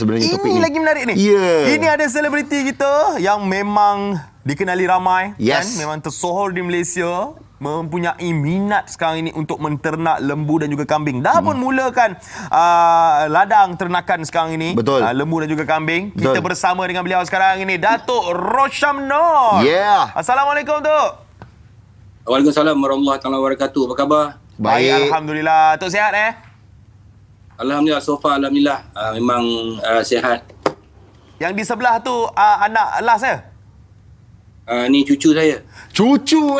sebenarnya topik Ini ni. lagi menarik ni. Ini ada selebriti kita yang memang dikenali ramai. Kan? Memang tersohor di Malaysia. Mempunyai minat sekarang ini untuk menternak lembu dan juga kambing. Dah pun mulakan ladang ternakan sekarang ini. Betul. Lembu dan juga kambing. Betul. Kita bersama dengan beliau sekarang ini, Datuk Rosyamnor. Assalamualaikum, Tok. Waalaikumsalam warahmatullahi wabarakatuh. Apa khabar? Baik, Alhamdulillah. Tok sihat Alhamdulillah, so far Alhamdulillah. Memang sihat. Yang di sebelah tu anak last Ni cucu saya. Cucu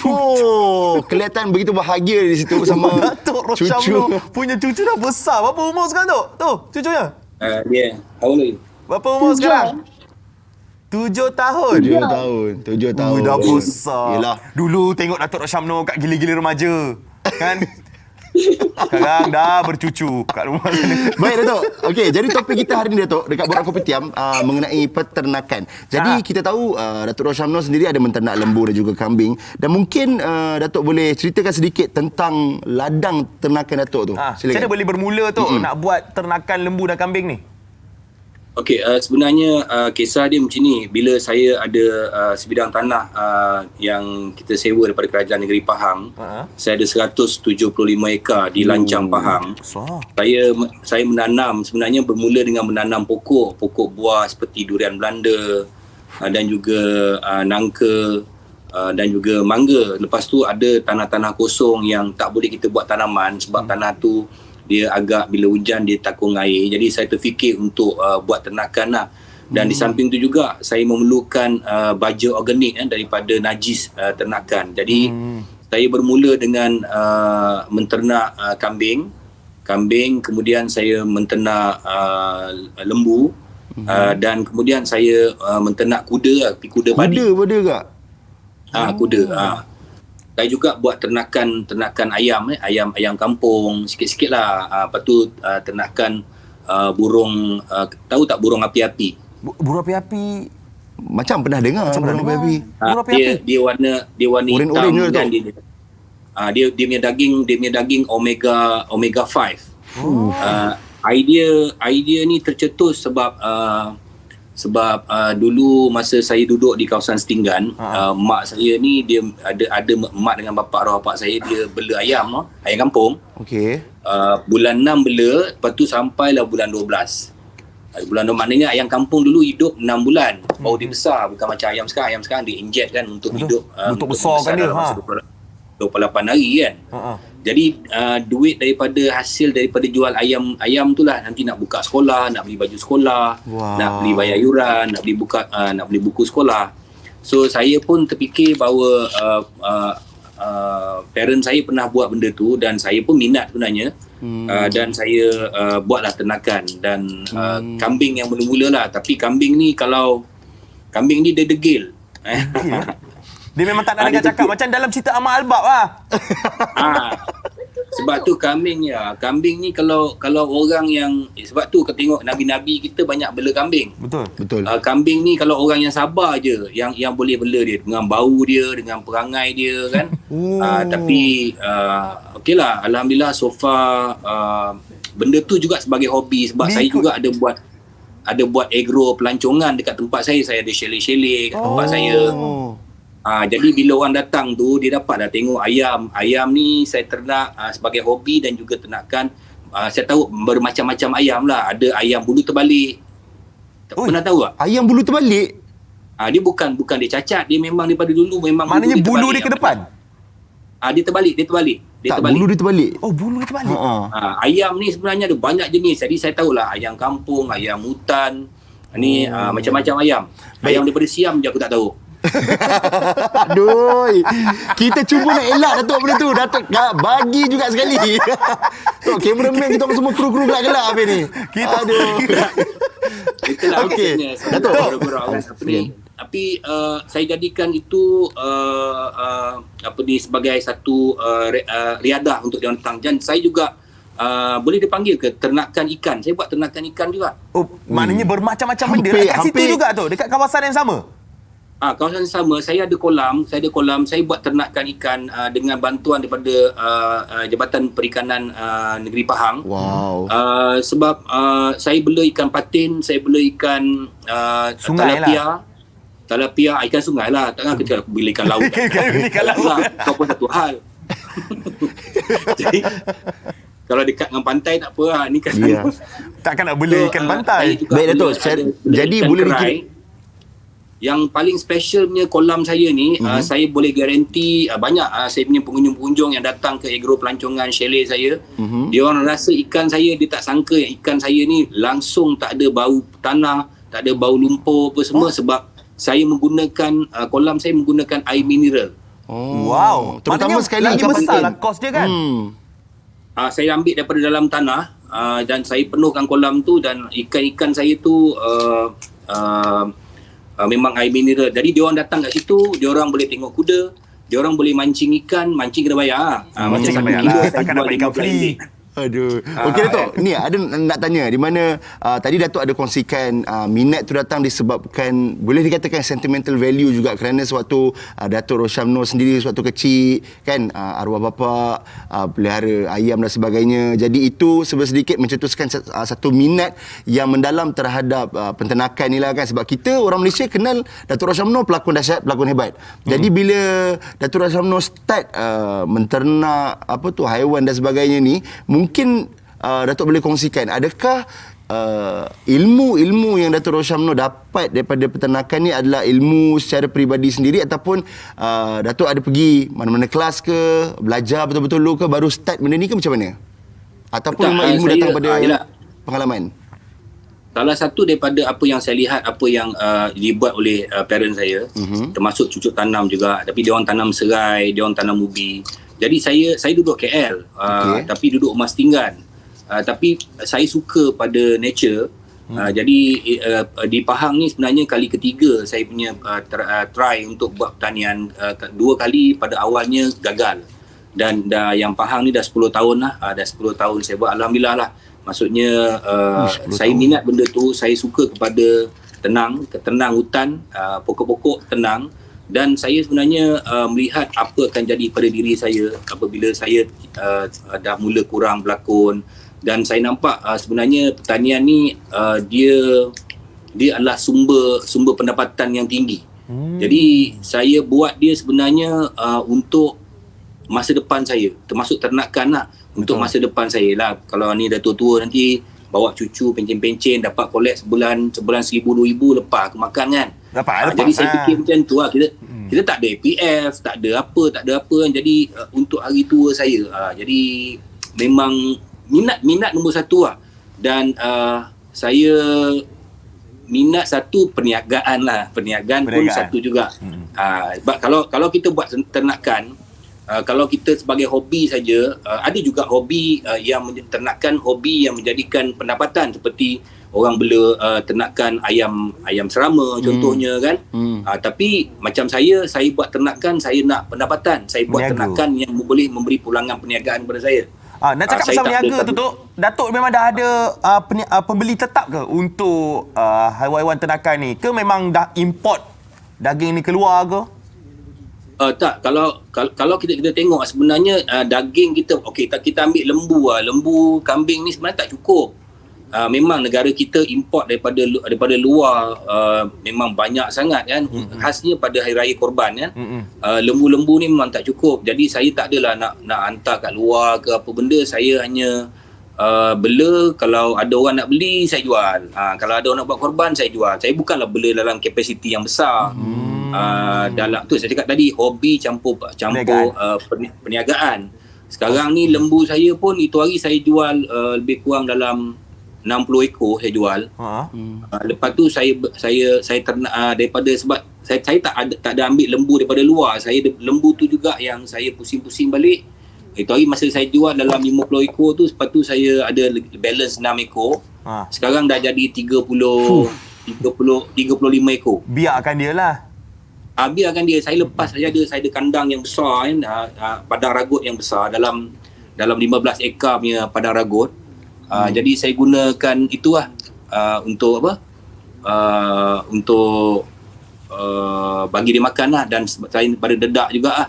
Oh, kelihatan begitu bahagia di situ bersama Datuk Rosyamnor punya cucu dah besar. Berapa umur sekarang, Tok? Tu, cucunya. Dia. How old are you? Berapa umur sekarang? 7 tahun. 7 tahun. Dah besar. Yelah. Dulu tengok Datuk Rosyamnor kat gila-gila remaja. Kan? Sekarang dah bercucu kat rumah sana. Baik, Datuk. Okey, jadi topik kita hari ni, Datuk, dekat Borak Kopitiam mengenai peternakan. Jadi kita tahu Datuk Rosyamnor sendiri ada menternak lembu dan juga kambing. Dan mungkin Datuk boleh ceritakan sedikit tentang ladang ternakan Datuk tu. Macam mana boleh bermula tu nak buat ternakan lembu dan kambing ni? Okey, sebenarnya kisah dia macam ni. Bila saya ada sebidang tanah yang kita sewa daripada Kerajaan Negeri Pahang, saya ada 175 ekar di Lancang, Pahang. Saya menanam, sebenarnya bermula dengan menanam pokok buah seperti durian Belanda dan juga nangka dan juga mangga. Lepas tu ada tanah-tanah kosong yang tak boleh kita buat tanaman sebab tanah tu dia agak bila hujan dia takung air. Jadi saya terfikir untuk buat ternakan lah. Dan di samping tu juga saya memerlukan baja organik daripada najis ternakan. Jadi saya bermula dengan menternak kambing, kemudian saya menternak lembu, dan kemudian saya menternak kuda padi. Kuda kak? Kuda. Saya juga buat ternakan ayam kampung sikit-sikit lah. Lepas tu ternakan burung, tahu tak burung api-api? Burung api-api. Macam pernah dengar burung api-api. Burung api-api. Dia warna hitam dan dia punya daging omega 5. Idea ni tercetus sebab dulu masa saya duduk di kawasan Setinggan, mak saya ni dia ada mak dengan bapa arwah bapak saya, dia bela ayam kampung. Okey. Bulan 6 bela, lepas tu sampailah bulan 12. Bulan 12 maknanya ayam kampung dulu hidup 6 bulan baru dia besar, bukan macam ayam sekarang dia inject kan untuk hidup untuk besarkan dia dalam masa 28 hari kan. Jadi duit hasil daripada jual ayam tu lah nanti nak buka sekolah, nak beli baju sekolah, nak beli bayar yuran, nak beli buku sekolah. So saya pun terfikir bahawa parent saya pernah buat benda tu dan saya pun minat sebenarnya. Dan saya buatlah ternakan dan kambing yang mula-mula lah. Tapi kambing ni dia degil. Dia memang tak nak dengar cakap macam dalam cerita Ahmad Albab lah. Sebab tu kambing ni kalau orang yang sebab tu kita tengok nabi-nabi kita banyak bela kambing. Betul. Kambing ni kalau orang yang sabar je yang boleh bela dia dengan bau dia, dengan perangai dia kan. Tapi okeylah, alhamdulillah so far benda tu juga sebagai hobi sebab saya juga ada buat agro pelancongan dekat tempat saya ada chalet-chalet kat tempat saya. Jadi bila orang datang tu dia dapat dah tengok ayam ni saya ternak sebagai hobi dan juga ternakan. Saya tahu bermacam-macam ayam lah. Ada ayam bulu terbalik. Pernah tahu tak? Ayam bulu terbalik? Dia bukan dia cacat, dia memang daripada dulu memang maknanya bulu dia ke depan. Dia terbalik. Bulu dia terbalik. Oh, bulu dia terbalik. Ayam ni sebenarnya ada banyak jenis. Jadi saya tahulah ayam kampung, ayam hutan. Ni macam-macam ayam. Ayam daripada Siam je aku tak tahu. Aduh, kita cuba nak elak Datuk benda tu. Datuk bagi juga sekali. Tok, kameraman kita orang semua kru-kru gelak-gelak apa ni. Kita itulah okey. Datuk tapi saya jadikan itu sebagai satu riadah untuk dia datang. Dan saya juga boleh dipanggil ke ternakan ikan. Saya buat ternakan ikan juga. Maknanya bermacam-macam benda dekat situ juga tu, dekat kawasan yang sama. Kawasan sama, saya ada kolam, saya buat ternakan ikan dengan bantuan daripada Jabatan Perikanan Negeri Pahang. Wow. Sebab saya bela ikan patin, saya bela ikan Sungai talapia, ikan sungai lah. Takkan kita bela ikan laut. Ikan laut. Kau pun satu hal. Jadi kalau dekat dengan pantai tak apa lah. Ni kan Takkan nak bela ikan pantai. Baik Dato', jadi boleh dikira yang paling special punya kolam saya ni, saya boleh garanti banyak saya punya pengunjung-pengunjung yang datang ke agro pelancongan chalet saya, dia orang rasa ikan saya, dia tak sangka yang ikan saya ni langsung tak ada bau tanah, tak ada bau lumpur apa semua, sebab saya menggunakan kolam saya menggunakan air mineral. Wow. Terutama Maknanya sekali lagi ikan besar patin. lah kos dia kan. Saya ambil daripada dalam tanah dan saya penuhkan kolam tu, dan ikan-ikan saya tu memang air mineral. Jadi dia orang datang kat situ, dia orang boleh tengok kuda, dia orang boleh mancing ikan, mancing kena bayar. Mancing kena bayar lah. Takkan dapat ikan free. Aduh. Okey Dato', ni ada nak tanya di mana tadi Dato' ada kongsikan minat tu datang disebabkan boleh dikatakan sentimental value juga, kerana sewaktu Dato' Rosyamno sendiri sewaktu kecil kan arwah bapa pelihara ayam dan sebagainya. Jadi itu sedikit mencetuskan satu minat yang mendalam terhadap penternakan ni lah kan, sebab kita orang Malaysia kenal Dato' Rosyamno pelakon dahsyat, pelakon hebat. Jadi bila Dato' Rosyamno start menternak haiwan dan sebagainya ni, mungkin Datuk boleh kongsikan adakah ilmu-ilmu yang Dato' Rosyamno dapat daripada peternakan ni adalah ilmu secara peribadi sendiri, ataupun Datuk ada pergi mana-mana kelas ke, belajar betul-betul dulu ke, baru start benda ni ke macam mana? Ataupun memang ilmu datang pada pengalaman? Salah satu daripada apa yang saya lihat, apa yang dibuat oleh parent saya, termasuk cucuk tanam juga, tapi dia orang tanam serai, dia orang tanam ubi. Jadi saya duduk KL, tapi duduk Emas Tinggan. Tapi saya suka pada nature. Jadi di Pahang ni sebenarnya kali ketiga saya punya try untuk buat pertanian. 2 kali pada awalnya gagal. Dan yang Pahang ni dah 10 tahun lah. Dah 10 tahun saya buat, alhamdulillah lah. Maksudnya saya minat benda tu, saya suka kepada tenang hutan, pokok-pokok tenang. Dan saya sebenarnya melihat apa akan jadi pada diri saya apabila saya dah mula kurang berlakon. Dan saya nampak sebenarnya pertanian ni dia adalah sumber pendapatan yang tinggi. Jadi saya buat dia sebenarnya untuk masa depan saya, termasuk ternakan lah. Untuk masa depan saya lah. Kalau ni dah tua-tua nanti bawa cucu pencen-pencen, dapat kolek sebulan 1,000-2,000 lepas aku makan kan. Jadi saya fikir macam tu lah. Kita tak ada APF, tak ada apa kan. Jadi untuk hari tua saya, jadi memang minat nombor satu lah. Dan saya minat satu perniagaan lah. Perniagaan pun satu juga. Sebab kalau kita buat ternakan, kalau kita sebagai hobi saja, ada juga hobi yang ternakan, hobi yang menjadikan pendapatan, seperti orang bela ternakan ayam serama contohnya kan. Tapi macam saya buat ternakan, saya nak pendapatan. Saya buat ternakan yang boleh memberi pulangan perniagaan kepada saya. Nak cakap pasal berniaga tu, Datuk memang dah ada pembeli tetap ke untuk haiwan-haiwan ternakan ni? Ke memang dah import daging ni keluar ke? Tak, kalau kita tengok sebenarnya daging kita, okey, kita ambil lembu kambing ni sebenarnya tak cukup. Memang negara kita import daripada luar memang banyak sangat kan, khasnya pada hari raya Korban kan. Lembu-lembu ni memang tak cukup. Jadi saya tak adalah nak hantar kat luar ke apa benda. Saya hanya bela, kalau ada orang nak beli saya jual. Kalau ada orang nak buat korban saya jual. Saya bukanlah bela dalam kapasiti yang besar. Dalam tu saya cakap tadi, hobi campur perniagaan. Sekarang ni lembu saya pun itu hari saya jual lebih kurang dalam 60 ekor saya jual. Lepas tu saya ternak daripada, sebab saya tak ada ambil lembu daripada luar. Lembu tu juga yang saya pusing-pusing balik. Itu hari masa saya jual dalam 50 ekor tu, lepas tu saya ada balance 6 ekor. Sekarang dah jadi 35 ekor. Biarkan dia lah. Biarkan dia. Saya lepas saya ada kandang yang besar kan, padang ragut yang besar, dalam 15 ekar punya padang ragut. Jadi saya gunakan itulah untuk apa? Untuk bagi dia makan lah, dan selain daripada dedak juga lah.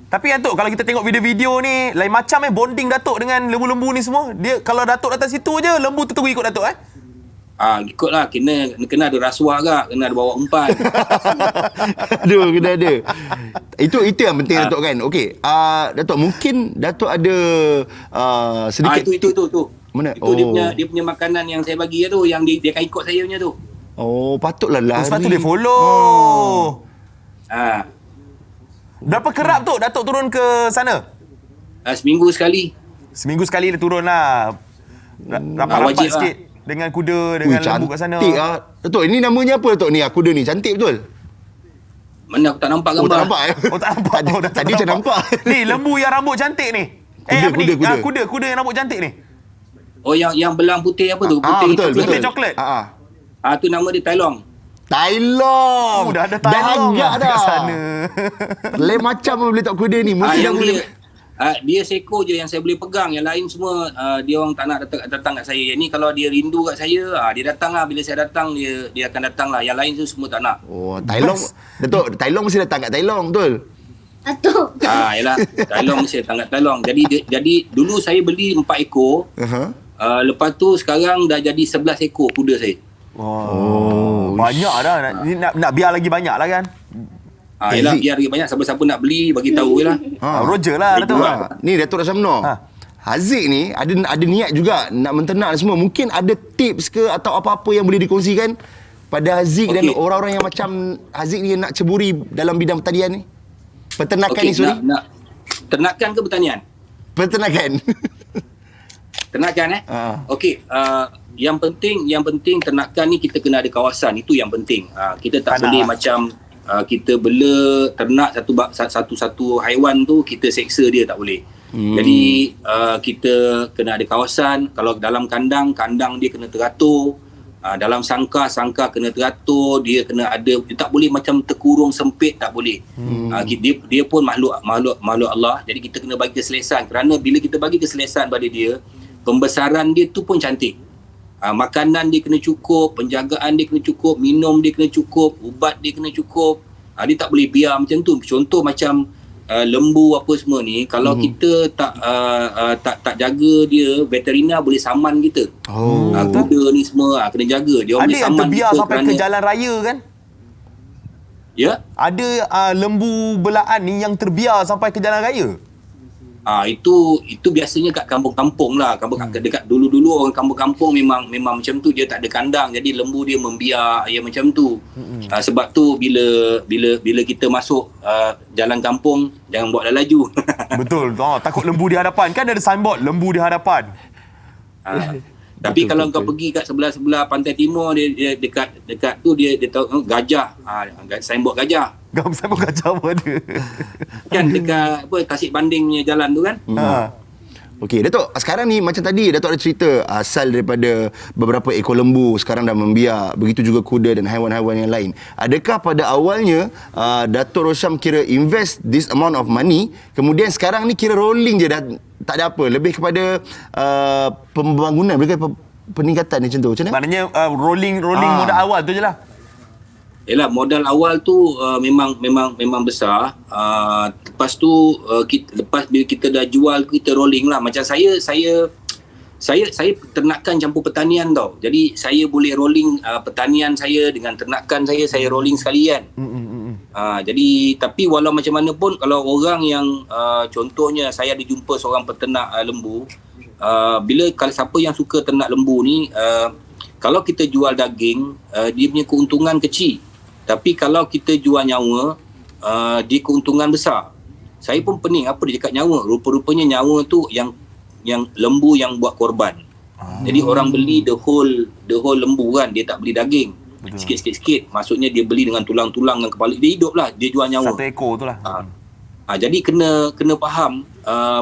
Tapi Datuk, kalau kita tengok video-video ni lain macam bonding Datuk dengan lembu-lembu ni semua. Dia kalau Datuk datang situ je, lembu tu terus ikut Datuk Ikutlah, kena ada rasuah agak, kena ada bawa umpan. Aduh, kena ada. Itu yang penting Datuk kan. Okey, Datuk, mungkin Datuk ada sedikit Itu. Mana? Itu dia punya makanan yang saya bagi tu, yang dia akan ikut saya punya tu. Oh, patutlah lari. Sebab tu dia follow. Berapa kerap tu Datuk turun ke sana? Seminggu sekali. Seminggu sekali dia turun lah. Rapat-rapat wajib sikit dengan kuda, dengan lembu kat sana. Cantik lah. Datuk, ini namanya apa Datuk ni? Kuda ni cantik betul? Mana aku tak nampak gambar. Tak nampak Oh, tak nampak. Tadi macam nampak. Ni lembu yang rambut cantik ni. Kuda yang rambut cantik ni. Oh, yang belang putih apa tu? Putih betul, coklat. Putih coklat. Tu nama dia Tailong. Tailong. Dah ada Tailong dah kat sana. Lain macam boleh tak kuda ni. Mesti Yang boleh. dia seekor je yang saya boleh pegang. Yang lain semua dia orang tak nak datang kat saya. Yang ni kalau dia rindu kat saya, dia datang lah. Bila saya datang, dia akan datang lah. Yang lain tu semua tak nak. Oh, Tailong. Datuk, Tailong mesti datang kat Tailong, betul? Datuk. Yalah. Tailong mesti datang kat Tailong. Jadi dulu saya beli 4 ekor. Lepas tu sekarang dah jadi 11 ekor kuda saya. Banyak dah. Nak biar lagi banyak lah kan. Yalah, biar lagi banyak. Siapa-siapa nak beli, bagi tahu je lah. Roger lah Datuk. Ni Datuk Rashamno. Haziq ni ada niat juga nak menternak semua. Mungkin ada tips ke atau apa-apa yang boleh dikongsikan pada Haziq dan orang-orang yang macam Haziq ni nak ceburi dalam bidang pertanian ni? Peternakan ni, sorry. Nak ternakan ke pertanian? Peternakan. Ternakan Okey, yang penting ternakan ni kita kena ada kawasan. Itu yang penting. Kita tak boleh macam kita bela ternak satu haiwan tu kita seksa dia, tak boleh. Jadi kita kena ada kawasan. Kalau dalam kandang dia kena teratur. Dalam sangkar kena teratur. Dia kena ada, dia tak boleh macam terkurung sempit, tak boleh. Dia pun makhluk Allah. Jadi kita kena bagi keselesan. Kerana bila kita bagi keselesan pada dia, pembesaran dia tu pun cantik. Makanan dia kena cukup, penjagaan dia kena cukup, minum dia kena cukup, ubat dia kena cukup. Dia tak boleh biar macam tu. Contoh macam lembu apa semua ni, kalau kita tak jaga dia, veterina boleh saman kita. Kuda ni semua kena jaga. Dia ada boleh yang saman terbiar kita sampai ke jalan raya kan? Ya. Ada lembu belaan ni yang terbiar sampai ke jalan raya. Itu biasanya kat kampung-kampung lah. Dekat dulu-dulu orang kampung-kampung memang macam tu, dia tak ada kandang. Jadi lembu dia membiak macam tu. Sebab tu bila kita masuk jalan kampung, jangan buat laju. Betul. Takut lembu di hadapan. Kan ada signboard lembu di hadapan. Tapi kalau kau pergi kat sebelah pantai timur, dia dekat tu dia tahu gajah. Signboard gajah. Signboard gajah pun ada. Kan dekat Tasik Banding punya jalan tu kan. Okey, Datuk, sekarang ni macam tadi Datuk ada cerita asal daripada beberapa ekor lembu sekarang dah membiak, begitu juga kuda dan haiwan-haiwan yang lain. Adakah pada awalnya Datuk Rosham kira invest this amount of money, kemudian sekarang ni kira rolling je, dah tak ada apa, lebih kepada pembangunan, lebih kepada peningkatan macam tu, macam mana? Maknanya rolling modal awal tu je lah. Yalah, modal awal tu memang besar. Lepas tu lepas bila kita dah jual, kita rolling lah. Macam saya ternakan campur pertanian tau. Jadi saya boleh rolling pertanian saya dengan ternakan saya rolling sekalian. Jadi tapi walau macam mana pun, kalau orang yang contohnya saya ada jumpa seorang peternak lembu, kalau siapa yang suka ternak lembu ni, kalau kita jual daging, dia punya keuntungan kecil. Tapi kalau kita jual nyawa, dia keuntungan besar. Saya pun pening apa dia cakap nyawa. Rupa-rupanya nyawa tu yang lembu yang buat korban. Jadi orang beli the whole lembu kan, dia tak beli daging. Sikit-sikit. Maksudnya dia beli dengan tulang-tulang dan kepala. Dia hidup lah, dia jual nyawa. Satu ekor tu lah. Jadi kena faham,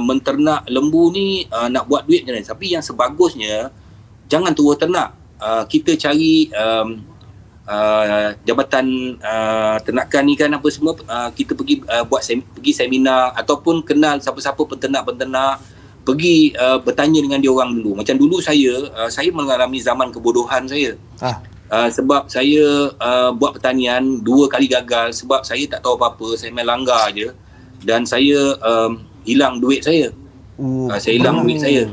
menternak lembu ni nak buat duit macam mana. Tapi yang sebagusnya, jangan terus ternak. Kita cari jabatan ternakan ni kan apa semua, kita pergi pergi seminar ataupun kenal siapa-siapa peternak-peternak, pergi bertanya dengan dia orang dulu. Macam dulu saya mengalami zaman kebodohan saya. Sebab saya buat pertanian 2 kali gagal sebab saya tak tahu apa-apa, saya main langgar je dan saya hilang duit saya. Saya hilang duit saya.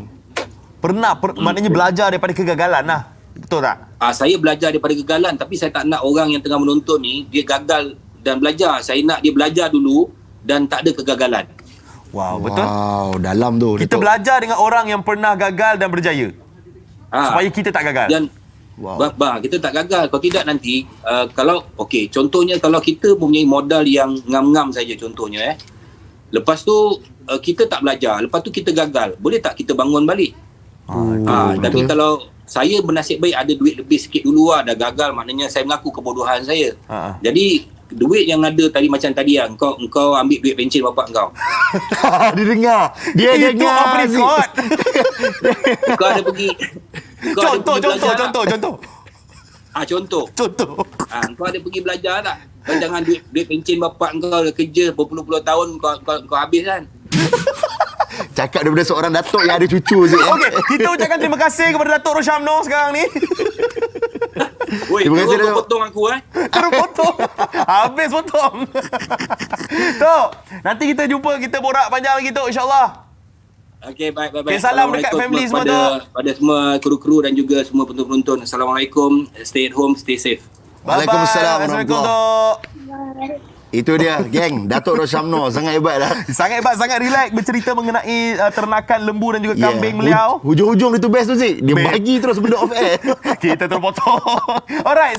Maknanya belajar daripada kegagalan lah. Betul tak? Saya belajar daripada kegagalan tapi saya tak nak orang yang tengah menonton ni dia gagal dan belajar. Saya nak dia belajar dulu dan tak ada kegagalan. Wow, betul. Wow, dalam tu. Kita Datuk. belajar dengan orang yang pernah gagal dan berjaya. Supaya kita tak gagal. Dan kita tak gagal. Kalau tidak nanti contohnya kalau kita mempunyai modal yang ngam-ngam saja contohnya lepas tu kita tak belajar, lepas tu kita gagal, boleh tak kita bangun balik? Tapi kalau saya bernasib baik ada duit lebih sikit dulu dah gagal, maknanya saya mengaku kebodohan saya. Jadi duit yang ada tadi macam tadi engkau ambil duit pencen bapak engkau. Dia dengar. Dia Itu dengar. off record. Engkau ada pergi Contoh. Contoh. Kau ada pergi belajar tak? Kau jangan duit pencen bapak kau dah kerja berpuluh-puluh tahun kau habis kan? Cakap daripada seorang datuk yang ada cucu je. Okey, kita ucapkan terima kasih kepada Datuk Rosyamno sekarang ni. Woi, Terima kasih, kau Datuk. potong aku Terus potong. Habis potong. Tok, nanti kita jumpa, kita borak panjang lagi Tok, insyaAllah. Okey, baik. Okey, salam dekat family semua, Tok. Pada semua kru-kru dan juga semua penonton. Assalamualaikum. Stay at home, stay safe. Bye-bye. Waalaikumsalam Assalamualaikum, warahmatullahi. Tok. Itu dia, geng. Datuk Rosyamno sangat hebat lah. Sangat hebat, sangat relax bercerita mengenai ternakan lembu dan juga kambing beliau. Hujung-hujung dia tu best tu, Zik. Dia bagi terus benda off air. Kita terpotong. Alright.